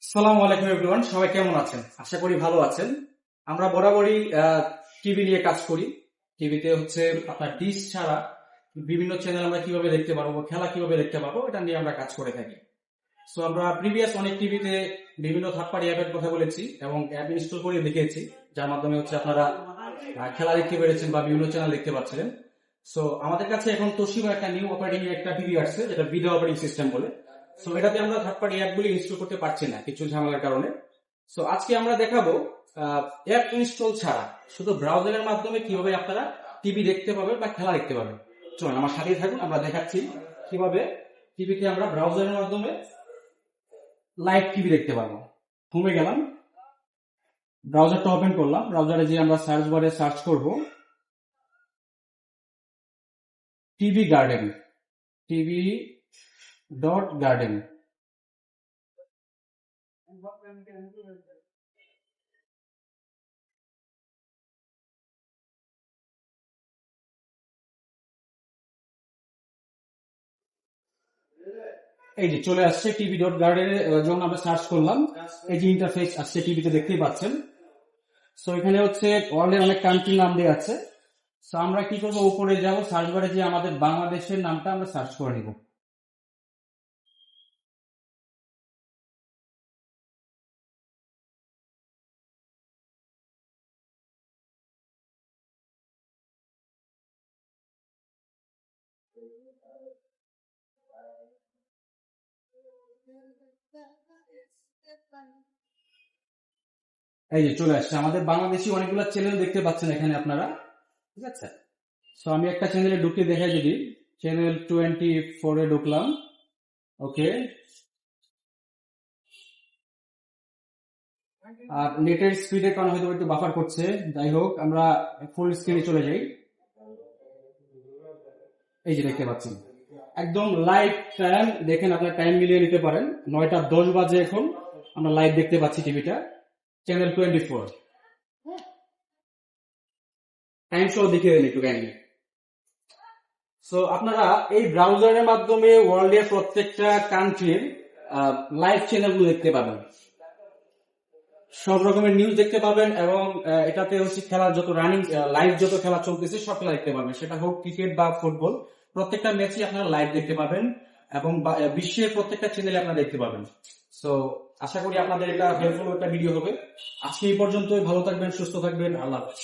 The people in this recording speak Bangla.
আসসালামু আলাইকুম এভরিওয়ান, সবাই কেমন আছেন? আশা করি ভালো আছেন। আমরা বরাবরই টিভি নিয়ে কাজ করি। টিভিতে হচ্ছে আপনার ডিশ ছাড়া বিভিন্ন চ্যানেল আমরা কিভাবে দেখতে পারবো, খেলা কিভাবে দেখতে পারবো, এটা নিয়ে আমরা কাজ করে থাকি। সো আমরা প্রিভিয়াস অনেক টিভিতে বিভিন্ন থার্ড পার্টি অ্যাপের কথা বলেছি এবং অ্যাপ ইনস্টল করে দেখিয়েছি, যার মাধ্যমে হচ্ছে আপনারা খেলা দেখতে পেরেছেন বা বিভিন্ন চ্যানেল দেখতে পাচ্ছিলেন। সো আমাদের কাছে এখন তোশিবা একটা নিউ অপারেটিং একটা টিভি আসছে, যেটা ভিডিও অপারেটিং সিস্টেম বলে। সো এটাতে আমরা থার্ড পার্টি অ্যাপগুলি ইনস্টল করতে পারছি না কিছু ঝামেলার কারণে। সো আজকে আমরা দেখাবো অ্যাপ ইনস্টল ছাড়া শুধু ব্রাউজারের মাধ্যমে কিভাবে আপনারা টিভি দেখতে পাবেন বা খেলা দেখতে পাবেন। চলুন আমার সাথেই থাকুন, আমরা দেখাচ্ছি কিভাবে টিভিতে আমরা ব্রাউজারের মাধ্যমে লাইভ টিভি দেখতে পারবো। হোমে গেলাম, ব্রাউজারটা ওপেন করলাম। ব্রাউজারে যে আমরা সার্চ বারে সার্চ করব টিভি গার্ডেন, tv.garden। এই যে চলে আসছে tv.garden যখন আমরা সার্চ করলাম, এই যে ইন্টারফেস আসছে টিভিতে দেখতেই পাচ্ছেন। সো এখানে হচ্ছে ওয়ার্ল্ডের অনেক কান্ট্রি নাম দেওয়া আছে। সো আমরা কি করবো, উপরে যাব, সার্চ বারে যে আমাদের বাংলাদেশের নামটা আমরা সার্চ করে নিব। এই যে চলে আসছে, আমাদের বাংলাদেশি অনেকগুলো চ্যানেল দেখতে পাচ্ছেন এখানে আপনারা, ঠিক আছে। সো আমি একটা চ্যানেলে ঢুকে দেখাই, যদি চ্যানেল 24 এ ঢুকলাম, ওকে। আর নেটের স্পিডের কারণে হয়তো একটু বাফার করছে, যাই হোক আমরা ফুল স্ক্রিনে চলে যাই। এই যে দেখতে পাচ্ছেন একদম লাইভ টাইম, দেখেন আপনার টাইম মিলিয়ে নিতে পারেন। 9টা 10 বাজে এখন আমরা লাইভ দেখতে পাচ্ছি টিভিটা, চ্যানেল 24। টাইম শো দেখিয়ে দেন একটু কাইন্ডলি। সো আপনারা এই ব্রাউজারের মাধ্যমে ওয়ার্ল্ডের প্রত্যেকটা কান্ট্রির লাইভ চ্যানেলগুলো দেখতে পাবেন, সব রকমের নিউজ দেখতে পাবেন এবং এটাতে হচ্ছে খেলার যত রানিং লাইভ যত খেলা চলতেছে সব খেলা দেখতে পাবেন, সেটা হোক ক্রিকেট বা ফুটবল। প্রত্যেকটা ম্যাচই আপনারা লাইভ দেখতে পাবেন এবং বিশ্বের প্রত্যেকটা চ্যানেলে আপনারা দেখতে পাবেন। সো আশা করি আপনাদের এটা হেল্পফুল একটা ভিডিও হবে। আজকে এই পর্যন্তই, ভালো থাকবেন, সুস্থ থাকবেন, আল্লাহ হাফেজ।